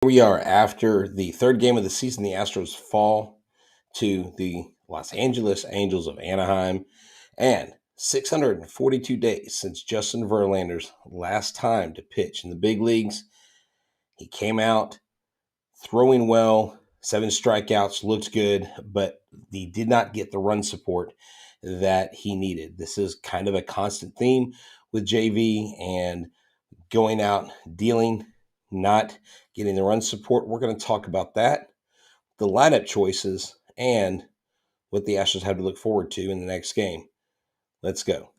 We are after the third game of the season. The Astros fall to the Los Angeles Angels of Anaheim, and 642 days since Justin Verlander's last time to pitch in the big leagues. He came out throwing well, 7 strikeouts, looked good, but he did not get the run support that he needed. This is kind of a constant theme with JV and going out, dealing, not getting the run support. We're going to talk about that, the lineup choices, and what the Astros have to look forward to in the next game. Let's go.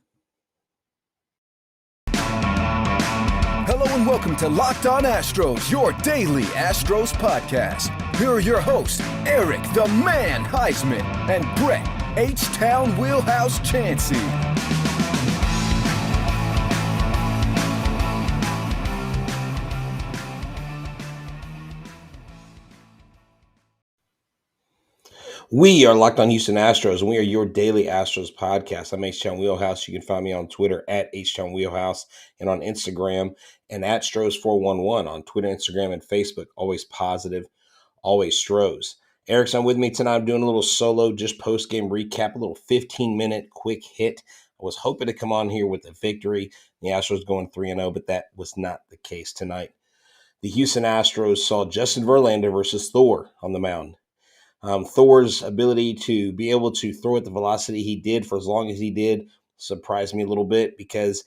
Hello and welcome to Locked On Astros, your daily Astros podcast. Here are your hosts, Eric the Man Heisman and Brett Htown Wheelhouse Chansey. We are Locked On Houston Astros, and we are your daily Astros podcast. I'm Htown Wheelhouse. You can find me on Twitter at Htown Wheelhouse and on Instagram and at Stros411 on Twitter, Instagram, and Facebook. Always positive, always Stros. Eric's on with me tonight. I'm doing a little solo, just post-game recap, a little 15-minute quick hit. I was hoping to come on here with a victory. The Astros going 3-0, but that was not the case tonight. The Houston Astros saw Justin Verlander versus Thor on the mound. Thor's ability to be able to throw at the velocity he did for as long as he did surprised me a little bit because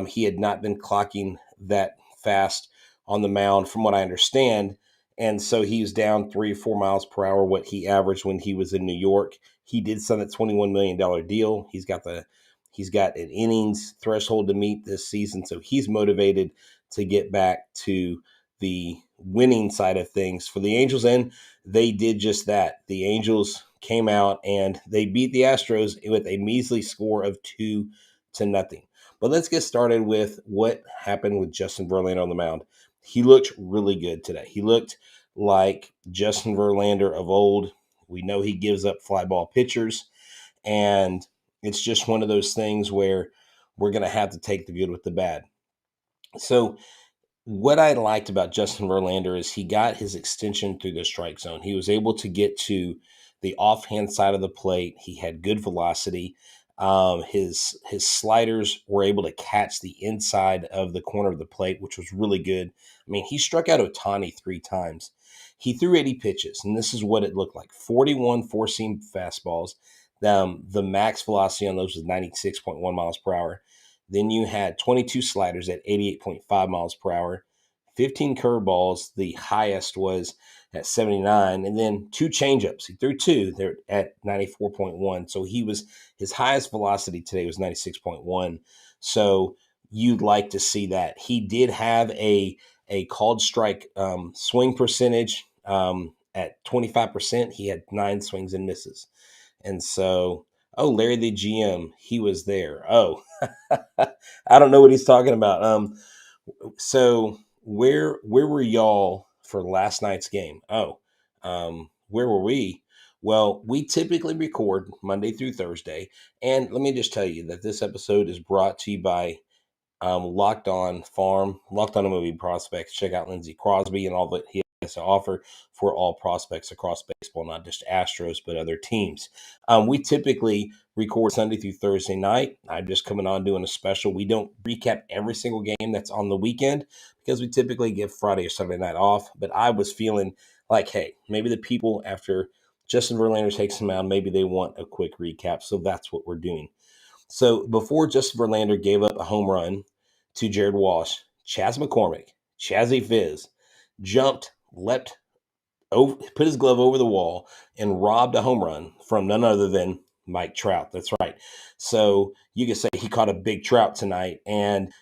he had not been clocking that fast on the mound from what I understand. And so he was down 3 or 4 miles per hour, what he averaged when he was in New York. He did sign that $21 million deal. He's got an innings threshold to meet this season. So he's motivated to get back to the winning side of things for the Angels, and they did just that. The Angels came out and they beat the Astros with a measly score of 2-0. But let's get started with what happened with Justin Verlander on the mound. He looked really good today. He looked like Justin Verlander of old. We know he gives up fly ball pitchers, and it's just one of those things where we're going to have to take the good with the bad. So what I liked about Justin Verlander is he got his extension through the strike zone. He was able to get to the offhand side of the plate. He had good velocity. His sliders were able to catch the inside of the corner of the plate, which was really good. I mean, he struck out Ohtani 3 times. He threw 80 pitches, and this is what it looked like. 41 four-seam fastballs. The max velocity on those was 96.1 miles per hour. Then you had 22 sliders at 88.5 miles per hour, 15 curveballs. The highest was at 79, and then 2 changeups. He threw 2. They're at 94.1. So his highest velocity today was 96.1. So you'd like to see that. He did have a called strike swing percentage at 25%. He had 9 swings and misses. And so, Larry the GM, he was there. Oh, I don't know what he's talking about. So where were y'all for last night's game? Where were we? Well, we typically record Monday through Thursday, and let me just tell you that this episode is brought to you by Locked On Farm, Locked On Movie Prospects. Check out Lindsey Crosby and all that he has to offer for all prospects across baseball, not just Astros, but other teams. We typically record Sunday through Thursday night. I'm just coming on doing a special. We don't recap every single game that's on the weekend because we typically give Friday or Saturday night off. But I was feeling like, hey, maybe the people after Justin Verlander takes them out, maybe they want a quick recap. So that's what we're doing. So before Justin Verlander gave up a home run to Jared Walsh, Chas McCormick, Chazzy Fizz, jumped, leapt, put his glove over the wall, and robbed a home run from none other than Mike Trout. That's right. So you could say he caught a big Trout tonight. And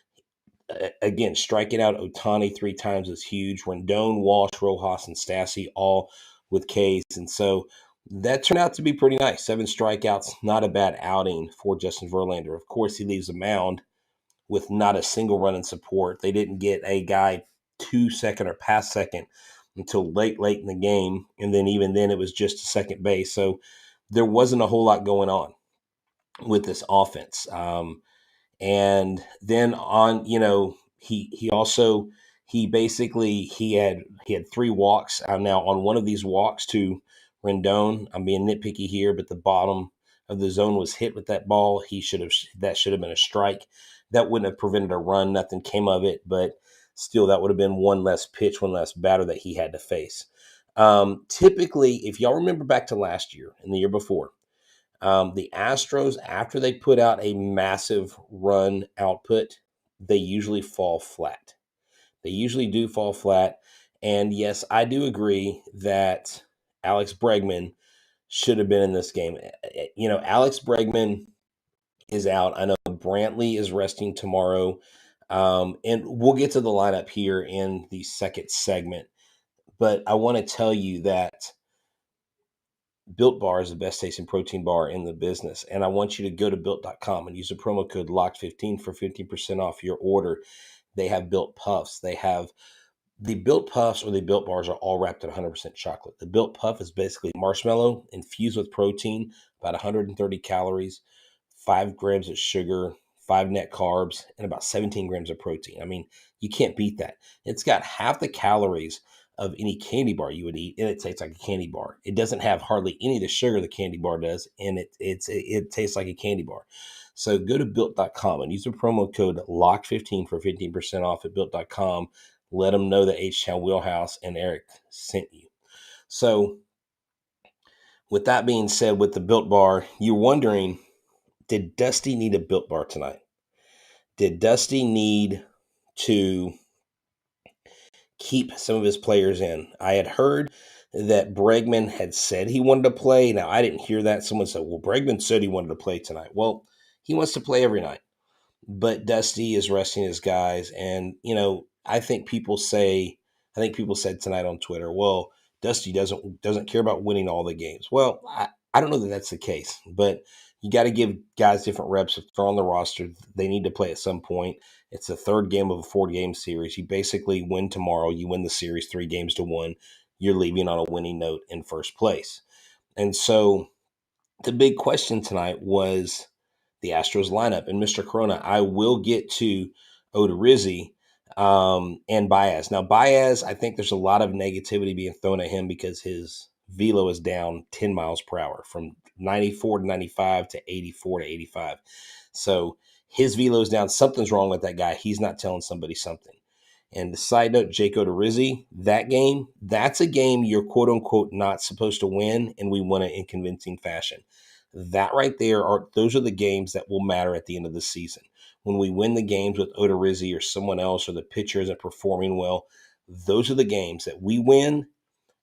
again, striking out Ohtani 3 times is huge. Rendon, Walsh, Rojas, and Stassi all with Ks. And so that turned out to be pretty nice. 7 strikeouts, not a bad outing for Justin Verlander. Of course, he leaves the mound with not a single run in support. They didn't get a guy 2 second or past second until late in the game. And then even then, it was just a second base. So there wasn't a whole lot going on with this offense. And then on, he also He had 3 walks. Now on one of these walks to Rendon, I'm being nitpicky here, but the bottom of the zone was hit with that ball. That should have been a strike. That wouldn't have prevented a run. Nothing came of it, but still, that would have been one less pitch, one less batter that he had to face. Typically, if y'all remember back to last year and the year before, the Astros, after they put out a massive run output, they usually fall flat. They usually do fall flat. And yes, I do agree that Alex Bregman should have been in this game. Alex Bregman is out. I know Brantley is resting tomorrow. And we'll get to the lineup here in the second segment. But I want to tell you that Built Bar is the best tasting protein bar in the business. And I want you to go to built.com and use the promo code LOCKED15 for 15% off your order. They have Built Puffs. They have the Built Puffs or the Built Bars are all wrapped in 100% chocolate. The Built Puff is basically marshmallow infused with protein, about 130 calories, 5 grams of sugar, 5 net carbs, and about 17 grams of protein. I mean, you can't beat that. It's got half the calories of any candy bar you would eat, and it tastes like a candy bar. It doesn't have hardly any of the sugar the candy bar does, and it tastes like a candy bar. So go to built.com and use the promo code LOCK15 for 15% off at built.com. Let them know that Htown Wheelhouse and Eric sent you. So with that being said, with the Built Bar, you're wondering, did Dusty need a Built Bar tonight? Did Dusty need to keep some of his players in? I had heard that Bregman had said he wanted to play. Now, I didn't hear that. Someone said, well, Bregman said he wanted to play tonight. Well, he wants to play every night. But Dusty is resting his guys. And, I think people said tonight on Twitter, well, Dusty doesn't care about winning all the games. Well, I don't know that that's the case, but you got to give guys different reps. If they're on the roster, they need to play at some point. It's the third game of a 4-game series. You basically win tomorrow. You win the series 3-1. You're leaving on a winning note in first place. And so the big question tonight was the Astros lineup. And Mr. Corona, I will get to Odorizzi and Baez. Now, Baez, I think there's a lot of negativity being thrown at him because his velo is down 10 miles per hour from 94 to 95 to 84 to 85. So his velo is down. Something's wrong with that guy. He's not telling somebody something. And the side note, Jake Odorizzi, that's a game you're quote unquote not supposed to win, and we won it in convincing fashion. That right there those are the games that will matter at the end of the season. When we win the games with Odorizzi or someone else, or the pitcher isn't performing well, those are the games that we win.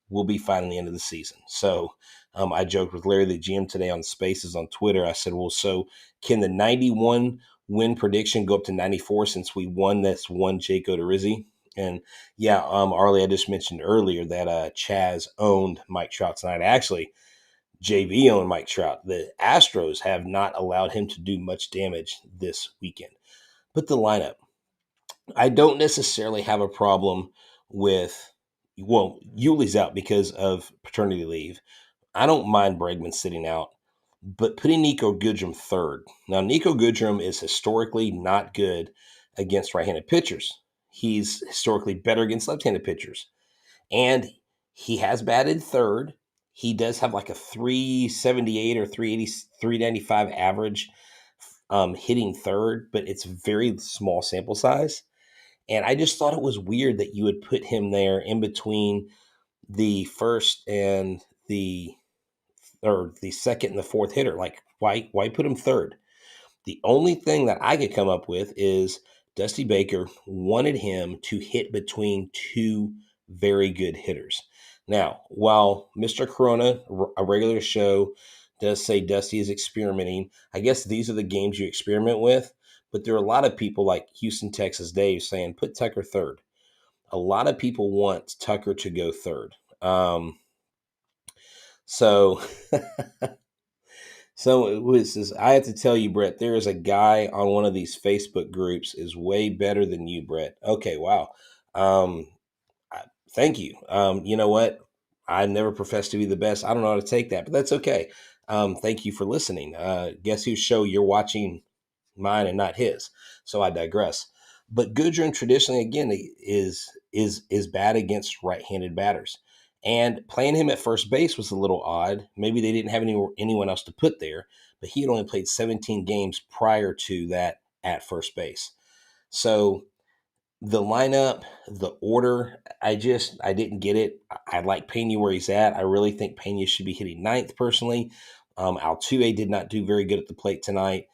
We'll be fine at the end of the season. So I joked with Larry, the GM, today on Spaces on Twitter. I said, well, so can the 91 win prediction go up to 94 since we won this one Jake Odorizzi? And yeah, Arlie, I just mentioned earlier that Chaz owned Mike Trout tonight. Actually, JV owned Mike Trout. The Astros have not allowed him to do much damage this weekend. But the lineup, I don't necessarily have a problem with, well, Yuli's out because of paternity leave. I don't mind Bregman sitting out, but putting Nico Goodrum third. Now, Nico Goodrum is historically not good against right-handed pitchers. He's historically better against left-handed pitchers. And he has batted third. He does have like a 378 or 380, 395 average hitting third, but it's very small sample size. And I just thought it was weird that you would put him there in between the first and the second and the fourth hitter. Like, why put him third? The only thing that I could come up with is Dusty Baker wanted him to hit between two very good hitters. Now, while Mr. Corona, a regular show, does say Dusty is experimenting, I guess these are the games you experiment with. But there are a lot of people like Houston, Texas Dave saying, put Tucker third. A lot of people want Tucker to go third. So it was, I have to tell you, Brett, there is a guy on one of these Facebook groups is way better than you, Brett. Okay, wow. Thank you. You know what? I never professed to be the best. I don't know how to take that, but that's okay. Thank you for listening. Guess whose show you're watching? Mine and not his. So I digress. But Goodrum traditionally, again, is bad against right-handed batters. And playing him at first base was a little odd. Maybe they didn't have anyone else to put there, but he had only played 17 games prior to that at first base. So the lineup, the order, I didn't get it. I like Pena where he's at. I really think Pena should be hitting ninth personally. Altuve did not do very good at the plate tonight.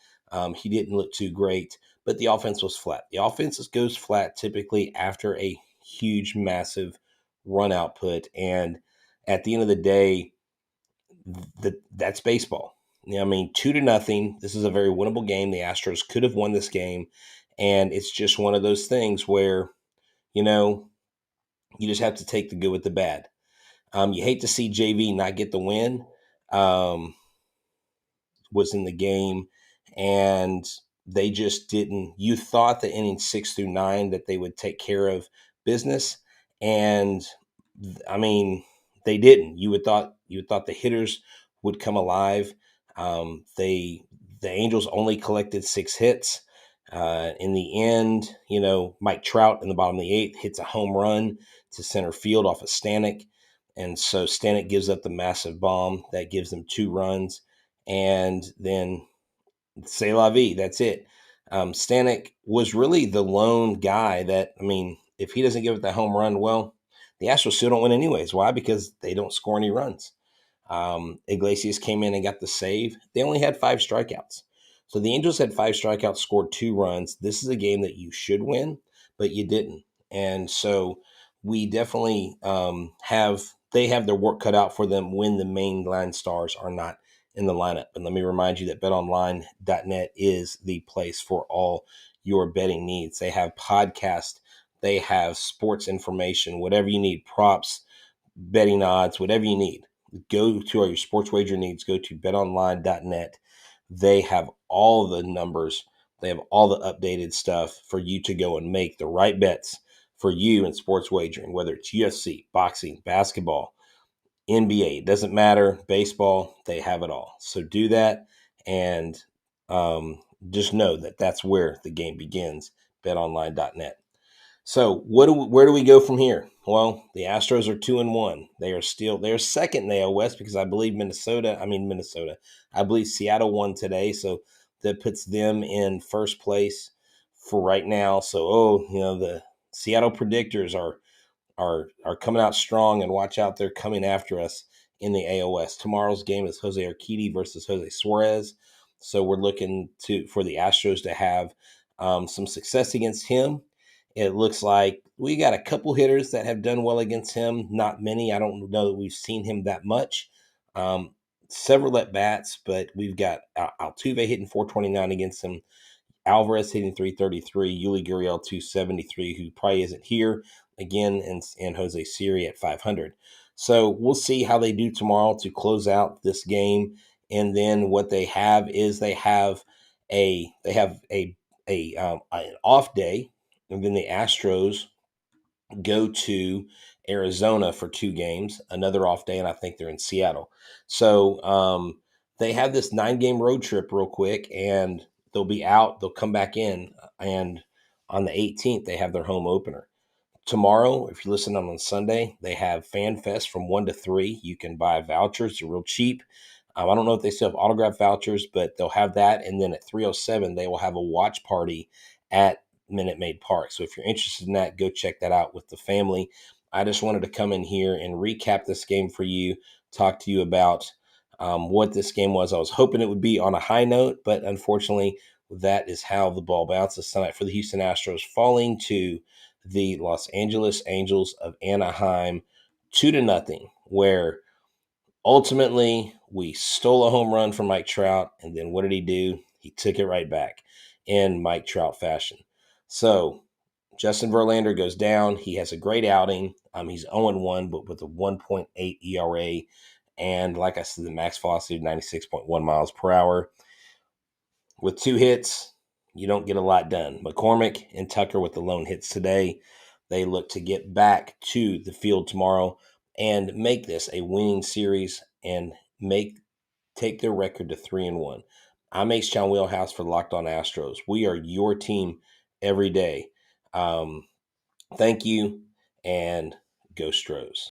He didn't look too great, but the offense was flat. The offense goes flat typically after a huge, massive run output. And at the end of the day, that's baseball. I mean, 2-0. This is a very winnable game. The Astros could have won this game. And it's just one of those things where, you know, you just have to take the good with the bad. You hate to see JV not get the win. Was in the game, and they just didn't. You thought the innings 6 through 9 that they would take care of business, and I mean they didn't. You would thought the hitters would come alive. The Angels only collected 6 hits. In the end, Mike Trout in the bottom of the 8th hits a home run to center field off of Stanek. And so Stanek gives up the massive bomb that gives them 2 runs. And then c'est la vie. That's it. Stanek was really the lone guy that, I mean, if he doesn't give it the home run, well, the Astros still don't win anyways. Why? Because they don't score any runs. Iglesias came in and got the save. They only had 5 strikeouts. So the Angels had 5 strikeouts, scored 2 runs. This is a game that you should win, but you didn't. And so we definitely they have their work cut out for them when the mainline stars are not in the lineup. And let me remind you that betonline.net is the place for all your betting needs. They have podcasts, they have sports information, whatever you need, props, betting odds, whatever you need. Go to all your sports wager needs, go to betonline.net. They have all the numbers, they have all the updated stuff for you to go and make the right bets for you in sports wagering, whether it's UFC, boxing, basketball, NBA, it doesn't matter, baseball, they have it all. So do that, and just know that that's where the game begins, betonline.net. So where do we go from here? Well, the Astros are 2-1. They're second in the AL West because I believe I believe Seattle won today, so that puts them in first place for right now. So the Seattle predictors are coming out strong, and watch out, they're coming after us in the AL West. Tomorrow's game is Jose Urquidy versus Jose Suarez. So we're looking for the Astros to have some success against him. It looks like we got a couple hitters that have done well against him. Not many. I don't know that we've seen him that much. Several at bats, but we've got Altuve hitting 429 against him. Alvarez hitting 333, Yuli Gurriel 273, who probably isn't here again, and Jose Siri at 500. So we'll see how they do tomorrow to close out this game. And then what they have is they have an off day, and then the Astros go to Arizona for 2 games, another off day, and I think they're in Seattle. So they have this 9-game road trip real quick, and they'll be out. They'll come back in, and on the 18th, they have their home opener. Tomorrow, if you listen on Sunday, they have Fan Fest from 1 to 3. You can buy vouchers. They're real cheap. I don't know if they still have autograph vouchers, but they'll have that. And then at 3:07, they will have a watch party at Minute Maid Park. So if you're interested in that, go check that out with the family. I just wanted to come in here and recap this game for you, talk to you about what this game was. I was hoping it would be on a high note, but unfortunately, that is how the ball bounces tonight for the Houston Astros, falling to the Los Angeles Angels of Anaheim 2-0, where ultimately we stole a home run from Mike Trout, and then what did he do? He took it right back in Mike Trout fashion. So Justin Verlander goes down. He has a great outing. He's 0-1, but with a 1.8 ERA. And like I said, the max velocity of 96.1 miles per hour. With 2 hits, you don't get a lot done. McCormick and Tucker with the lone hits today. They look to get back to the field tomorrow and make this a winning series and take their record to 3-1. I'm Htown Wheelhouse for Locked On Astros. We are your team every day. Thank you, and go Stros.